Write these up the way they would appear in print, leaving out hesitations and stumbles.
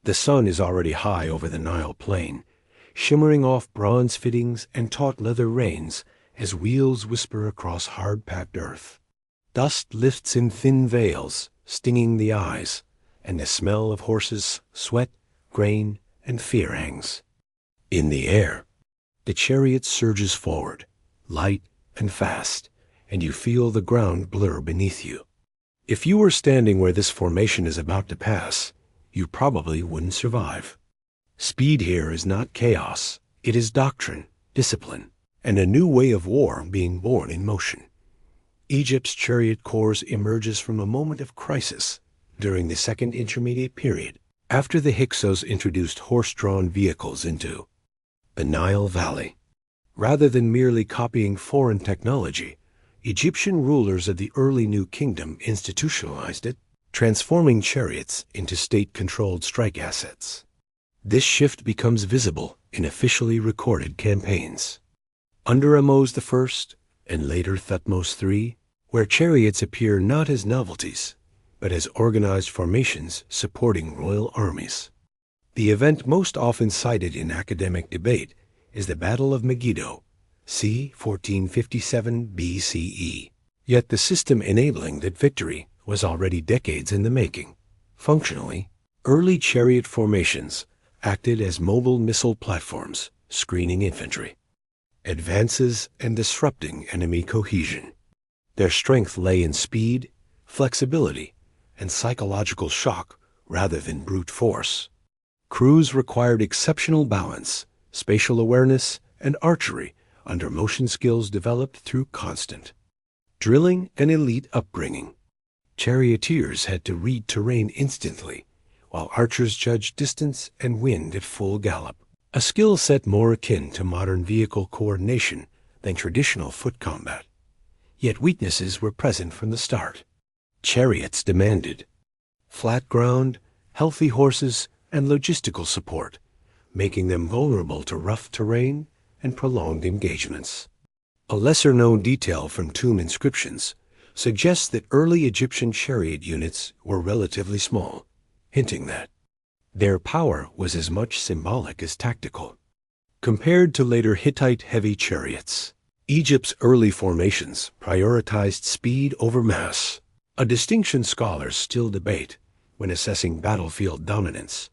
The sun is already high over the Nile plain, shimmering off bronze fittings and taut leather reins as wheels whisper across hard-packed earth. Dust lifts in thin veils, stinging the eyes, and the smell of horses, sweat, grain, and fear hangs. In the air, the chariot surges forward, light and fast, and you feel the ground blur beneath you. If you were standing where this formation is about to pass, you probably wouldn't survive. Speed here is not chaos. It is doctrine, discipline, and a new way of war being born in motion. Egypt's chariot corps emerges from a moment of crisis during the Second Intermediate Period, after the Hyksos introduced horse-drawn vehicles into the Nile Valley. Rather than merely copying foreign technology, Egyptian rulers of the early New Kingdom institutionalized it, transforming chariots into state-controlled strike assets. This shift becomes visible in officially recorded campaigns. Under Ahmose I and later Thutmose III, where chariots appear not as novelties, but as organized formations supporting royal armies. The event most often cited in academic debate is the Battle of Megiddo, c. 1457 BCE. Yet the system enabling that victory was already decades in the making. Functionally, early chariot formations acted as mobile missile platforms, screening infantry, advances, and disrupting enemy cohesion. Their strength lay in speed, flexibility, and psychological shock rather than brute force. Crews required exceptional balance, spatial awareness, and archery under motion skills developed through constant drilling and elite upbringing. Charioteers had to read terrain instantly, while archers judged distance and wind at full gallop, a skill set more akin to modern vehicle coordination than traditional foot combat. Yet weaknesses were present from the start. Chariots demanded flat ground, healthy horses, and logistical support, making them vulnerable to rough terrain and prolonged engagements. A lesser-known detail from tomb inscriptions suggests that early Egyptian chariot units were relatively small, hinting that their power was as much symbolic as tactical. Compared to later Hittite heavy chariots, Egypt's early formations prioritized speed over mass, a distinction scholars still debate when assessing battlefield dominance.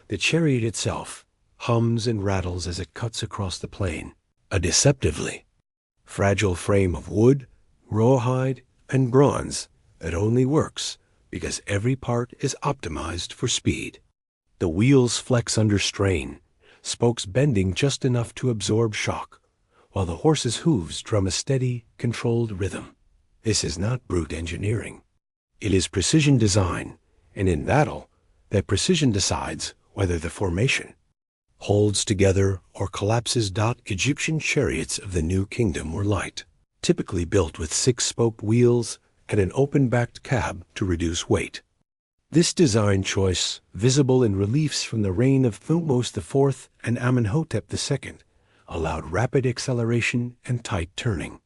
The chariot itself hums and rattles as it cuts across the plain, a deceptively fragile frame of wood, rawhide, and bronze that only works because every part is optimized for speed. The wheels flex under strain, spokes bending just enough to absorb shock, while the horse's hooves drum a steady, controlled rhythm. This is not brute engineering. It is precision design, and in battle, that precision decides whether the formation holds together or collapses. Egyptian chariots of the New Kingdom were light, typically built with six-spoked wheels and an open-backed cab to reduce weight. This design choice, visible in reliefs from the reign of Thutmose IV and Amenhotep II, allowed rapid acceleration and tight turning.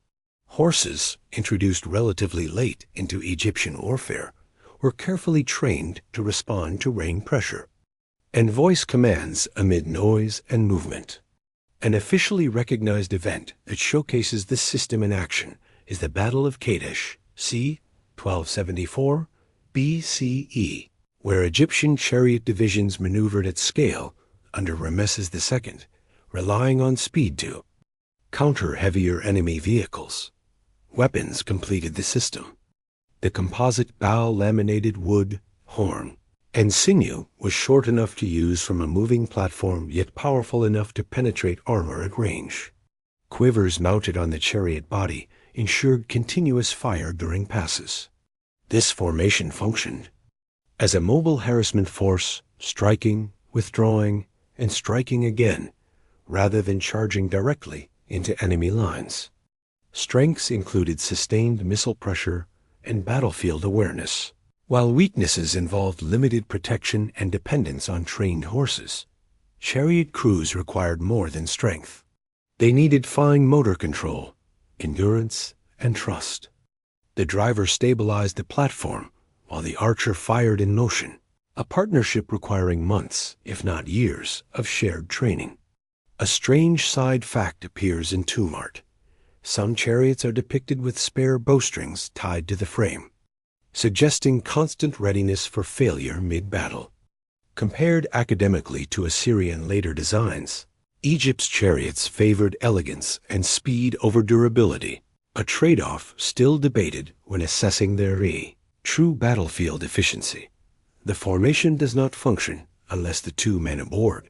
Horses, introduced relatively late into Egyptian warfare, were carefully trained to respond to rain pressure and voice commands amid noise and movement. An officially recognized event that showcases this system in action is the Battle of Kadesh, c. 1274 BCE, where Egyptian chariot divisions maneuvered at scale under Ramesses II, relying on speed to counter heavier enemy vehicles. Weapons completed the system. The composite bow-laminated wood, horn, and sinew was short enough to use from a moving platform, yet powerful enough to penetrate armor at range. Quivers mounted on the chariot body ensured continuous fire during passes. This formation functioned as a mobile harassment force, striking, withdrawing, and striking again, rather than charging directly into enemy lines. Strengths included sustained missile pressure and battlefield awareness, while weaknesses involved limited protection and dependence on trained horses. Chariot crews required more than strength. They needed fine motor control, endurance, and trust. The driver stabilized the platform while the archer fired in motion, a partnership requiring months, if not years, of shared training. A strange side fact appears in tomb art. Some chariots are depicted with spare bowstrings tied to the frame, suggesting constant readiness for failure mid-battle. Compared academically to Assyrian later designs, Egypt's chariots favored elegance and speed over durability, a trade-off still debated when assessing their true battlefield efficiency. The formation does not function unless the two men aboard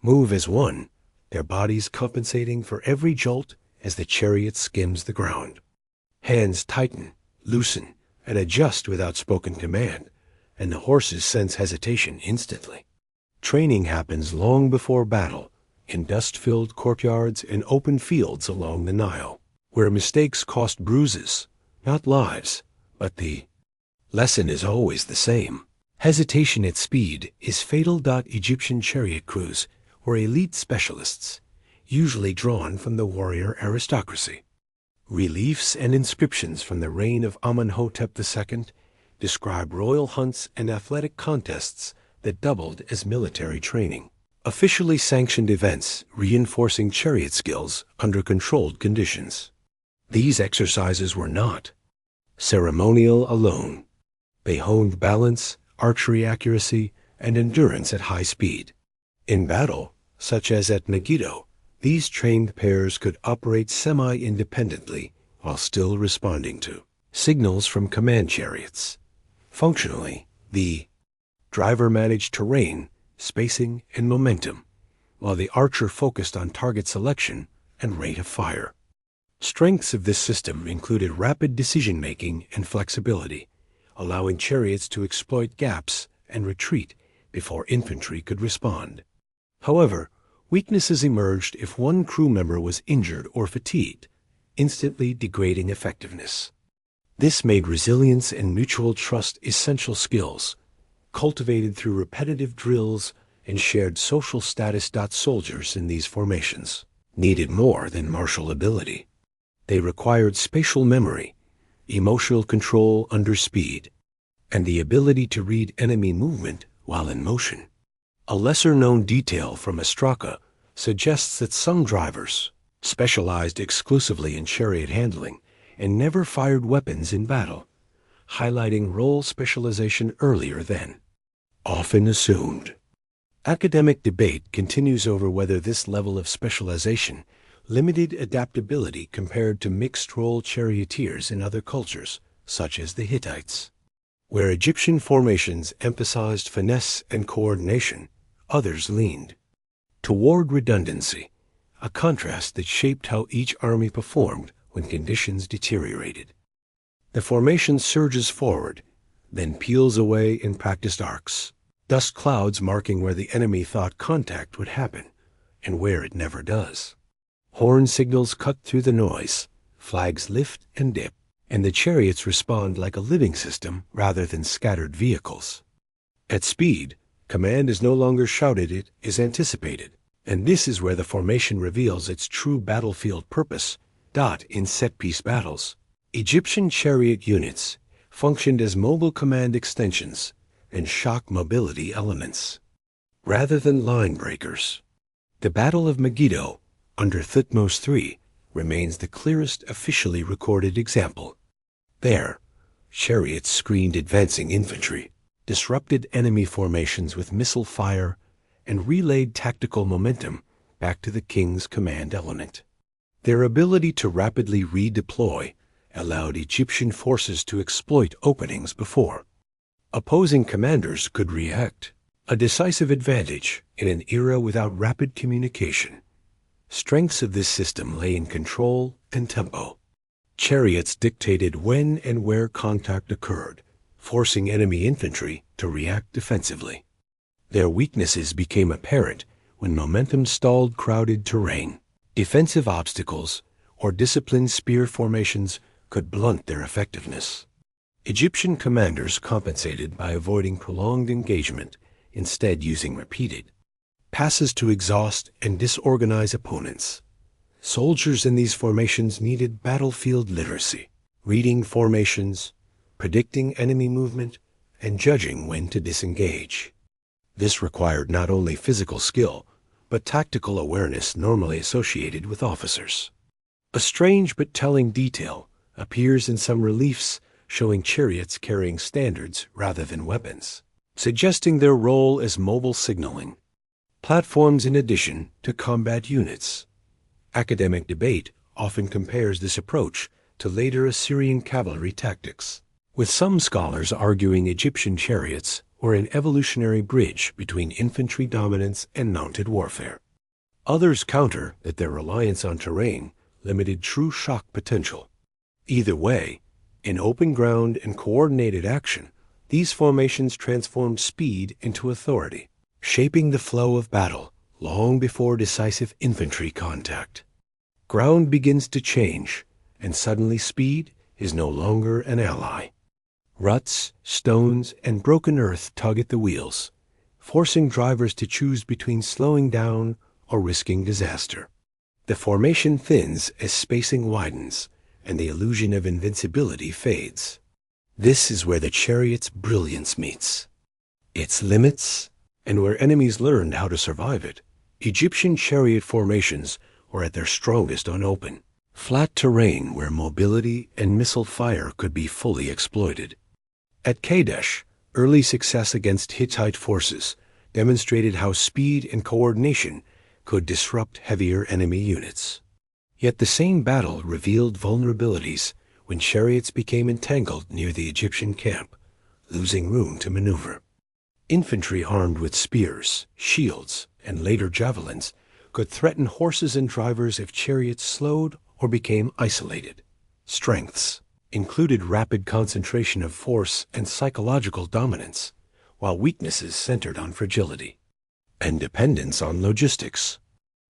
move as one, their bodies compensating for every jolt as the chariot skims the ground. Hands tighten, loosen, and adjust without spoken command, and the horses sense hesitation instantly. Training happens long before battle, in dust-filled courtyards and open fields along the Nile, where mistakes cost bruises, not lives, but the lesson is always the same. Hesitation at speed is fatal. Egyptian chariot crews were elite specialists, usually drawn from the warrior aristocracy. Reliefs and inscriptions from the reign of Amenhotep II describe royal hunts and athletic contests that doubled as military training. Officially sanctioned events reinforcing chariot skills under controlled conditions. These exercises were not ceremonial alone. They honed balance, archery accuracy, and endurance at high speed. In battle, such as at Megiddo, these trained pairs could operate semi-independently while still responding to signals from command chariots. Functionally, the driver managed terrain, spacing, and momentum, while the archer focused on target selection and rate of fire. Strengths of this system included rapid decision-making and flexibility, allowing chariots to exploit gaps and retreat before infantry could respond. However, weaknesses emerged if one crew member was injured or fatigued, instantly degrading effectiveness. This made resilience and mutual trust essential skills, cultivated through repetitive drills and shared social status. Soldiers in these formations needed more than martial ability. They required spatial memory, emotional control under speed, and the ability to read enemy movement while in motion. A lesser-known detail from Ostraka suggests that some drivers specialized exclusively in chariot handling and never fired weapons in battle, highlighting role specialization earlier than often assumed. Academic debate continues over whether this level of specialization limited adaptability compared to mixed-role charioteers in other cultures, such as the Hittites. Where Egyptian formations emphasized finesse and coordination, others leaned toward redundancy, a contrast that shaped how each army performed when conditions deteriorated. The formation surges forward, then peels away in practiced arcs, dust clouds marking where the enemy thought contact would happen and where it never does. Horn signals cut through the noise, flags lift and dip, and the chariots respond like a living system rather than scattered vehicles. At speed, command is no longer shouted, it is anticipated, and this is where the formation reveals its true battlefield purpose. In set-piece battles, Egyptian chariot units functioned as mobile command extensions and shock mobility elements, rather than line breakers. The Battle of Megiddo, under Thutmose III, remains the clearest officially recorded example. There, chariots screened advancing infantry, disrupted enemy formations with missile fire, and relayed tactical momentum back to the king's command element. Their ability to rapidly redeploy allowed Egyptian forces to exploit openings before opposing commanders could react, a decisive advantage in an era without rapid communication. Strengths of this system lay in control and tempo. Chariots dictated when and where contact occurred, forcing enemy infantry to react defensively. Their weaknesses became apparent when momentum stalled crowded terrain. Defensive obstacles or disciplined spear formations could blunt their effectiveness. Egyptian commanders compensated by avoiding prolonged engagement, instead using repeated passes to exhaust and disorganize opponents. Soldiers in these formations needed battlefield literacy, reading formations, predicting enemy movement, and judging when to disengage. This required not only physical skill, but tactical awareness normally associated with officers. A strange but telling detail appears in some reliefs showing chariots carrying standards rather than weapons, suggesting their role as mobile signaling platforms in addition to combat units. Academic debate often compares this approach to later Assyrian cavalry tactics, with some scholars arguing Egyptian chariots were an evolutionary bridge between infantry dominance and mounted warfare. Others counter that their reliance on terrain limited true shock potential. Either way, in open ground and coordinated action, these formations transformed speed into authority, shaping the flow of battle long before decisive infantry contact. Ground begins to change, and suddenly speed is no longer an ally. Ruts, stones, and broken earth tug at the wheels, forcing drivers to choose between slowing down or risking disaster. The formation thins as spacing widens, and the illusion of invincibility fades. This is where the chariot's brilliance meets its limits, and where enemies learned how to survive it. Egyptian chariot formations were at their strongest on open, flat terrain where mobility and missile fire could be fully exploited. At Kadesh, early success against Hittite forces demonstrated how speed and coordination could disrupt heavier enemy units. Yet the same battle revealed vulnerabilities when chariots became entangled near the Egyptian camp, losing room to maneuver. Infantry armed with spears, shields, and later javelins could threaten horses and drivers if chariots slowed or became isolated. Strengths included rapid concentration of force and psychological dominance, while weaknesses centered on fragility and dependence on logistics.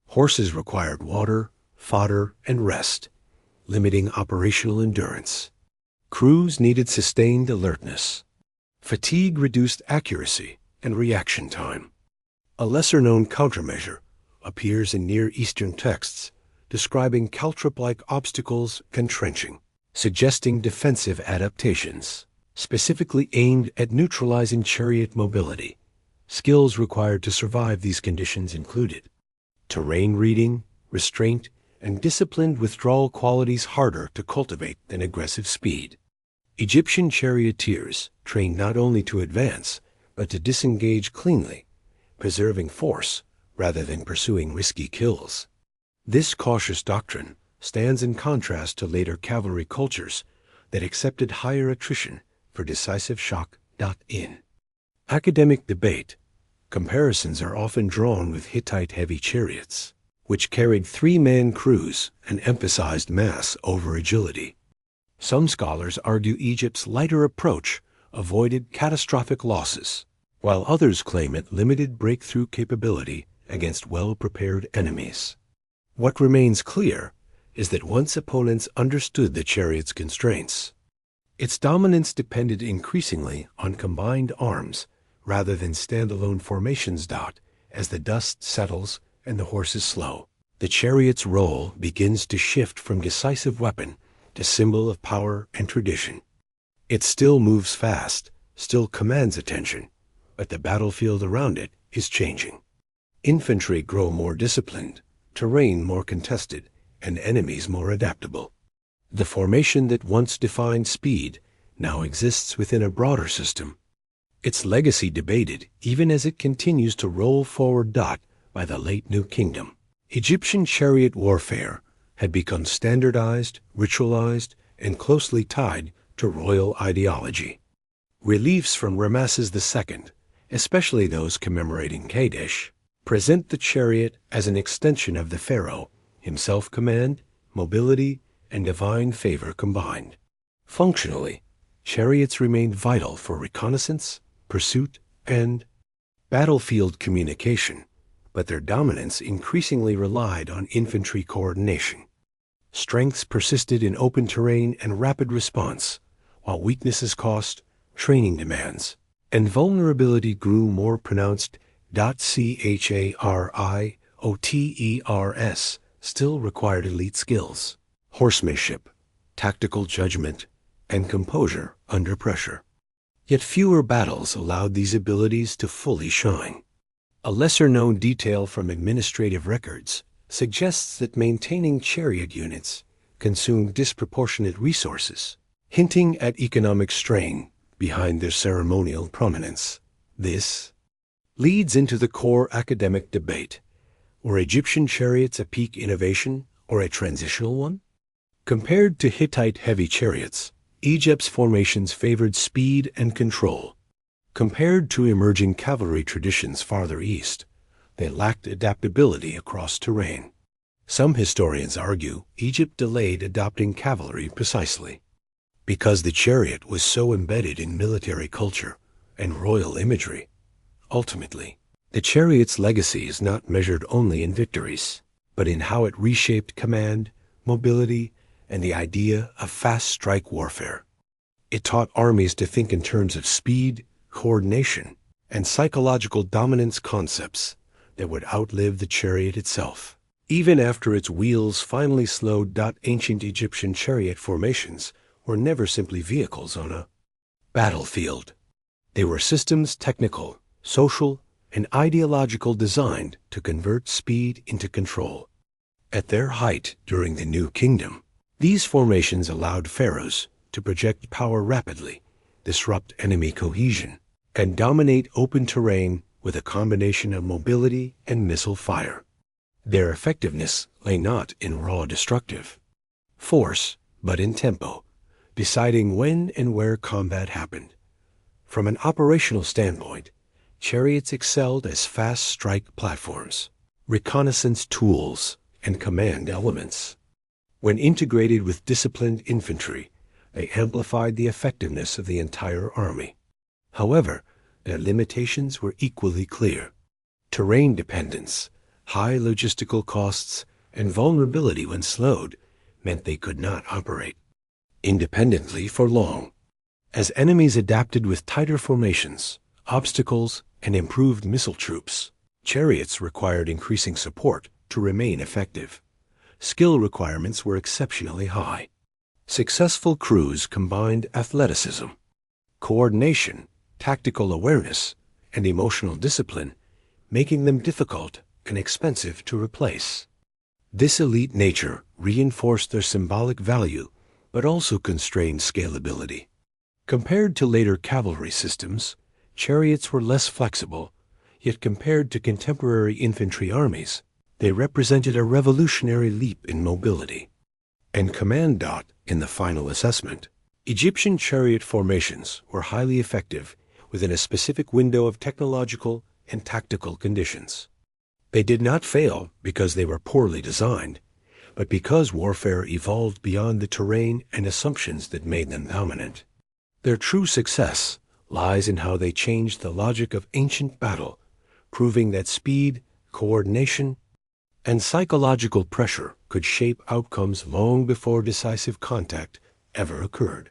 Horses required water, fodder, and rest, limiting operational endurance. Crews needed sustained alertness. Fatigue reduced accuracy and reaction time. A lesser-known countermeasure appears in Near Eastern texts describing caltrop-like obstacles and trenching, suggesting defensive adaptations, specifically aimed at neutralizing chariot mobility. Skills required to survive these conditions included terrain reading, restraint, and disciplined withdrawal qualities harder to cultivate than aggressive speed. Egyptian charioteers trained not only to advance, but to disengage cleanly, preserving force rather than pursuing risky kills. This cautious doctrine stands in contrast to later cavalry cultures that accepted higher attrition for decisive shock. In academic debate, comparisons are often drawn with Hittite heavy chariots, which carried three-man crews and emphasized mass over agility. Some scholars argue Egypt's lighter approach avoided catastrophic losses, while others claim it limited breakthrough capability against well-prepared enemies. What remains clear is that once opponents understood the chariot's constraints, its dominance depended increasingly on combined arms rather than standalone formations. As the dust settles and the horses slow, the chariot's role begins to shift from decisive weapon to symbol of power and tradition. It still moves fast, still commands attention, but the battlefield around it is changing. Infantry grow more disciplined, terrain more contested, and enemies more adaptable. The formation that once defined speed now exists within a broader system, its legacy debated even as it continues to roll forward. By the late New Kingdom, Egyptian chariot warfare had become standardized, ritualized, and closely tied to royal ideology. Reliefs from Ramesses II, especially those commemorating Kadesh, present the chariot as an extension of the Pharaoh, himself command, mobility, and divine favor combined. Functionally, chariots remained vital for reconnaissance, pursuit, and battlefield communication, but their dominance increasingly relied on infantry coordination. Strengths persisted in open terrain and rapid response, while weaknesses cost, training demands, and vulnerability grew more pronounced. Charioters still required elite skills, horsemanship, tactical judgment, and composure under pressure. Yet fewer battles allowed these abilities to fully shine. A lesser-known detail from administrative records suggests that maintaining chariot units consumed disproportionate resources, hinting at economic strain behind their ceremonial prominence. This leads into the core academic debate. Were Egyptian chariots a peak innovation or a transitional one? Compared to Hittite heavy chariots, Egypt's formations favored speed and control. Compared to emerging cavalry traditions farther east, they lacked adaptability across terrain. Some historians argue Egypt delayed adopting cavalry precisely because the chariot was so embedded in military culture and royal imagery. Ultimately, the chariot's legacy is not measured only in victories, but in how it reshaped command, mobility, and the idea of fast-strike warfare. It taught armies to think in terms of speed, coordination, and psychological dominance concepts that would outlive the chariot itself. Even after its wheels finally slowed, ancient Egyptian chariot formations were never simply vehicles on a battlefield. They were systems technical, social, and ideological designed to convert speed into control. At their height during the New Kingdom, these formations allowed pharaohs to project power rapidly, disrupt enemy cohesion, and dominate open terrain with a combination of mobility and missile fire. Their effectiveness lay not in raw destructive force, but in tempo, deciding when and where combat happened. From an operational standpoint, chariots excelled as fast-strike platforms, reconnaissance tools, and command elements. When integrated with disciplined infantry, they amplified the effectiveness of the entire army. However, their limitations were equally clear. Terrain dependence, high logistical costs, and vulnerability when slowed meant they could not operate independently for long. As enemies adapted with tighter formations, obstacles, and improved missile troops, chariots required increasing support to remain effective. Skill requirements were exceptionally high. Successful crews combined athleticism, coordination, tactical awareness, and emotional discipline, making them difficult and expensive to replace. This elite nature reinforced their symbolic value, but also constrained scalability. Compared to later cavalry systems, chariots were less flexible, yet compared to contemporary infantry armies, they represented a revolutionary leap in mobility. And command. In the final assessment, Egyptian chariot formations were highly effective within a specific window of technological and tactical conditions. They did not fail because they were poorly designed, but because warfare evolved beyond the terrain and assumptions that made them dominant. Their true success lies in how they changed the logic of ancient battle, proving that speed, coordination, and psychological pressure could shape outcomes long before decisive contact ever occurred.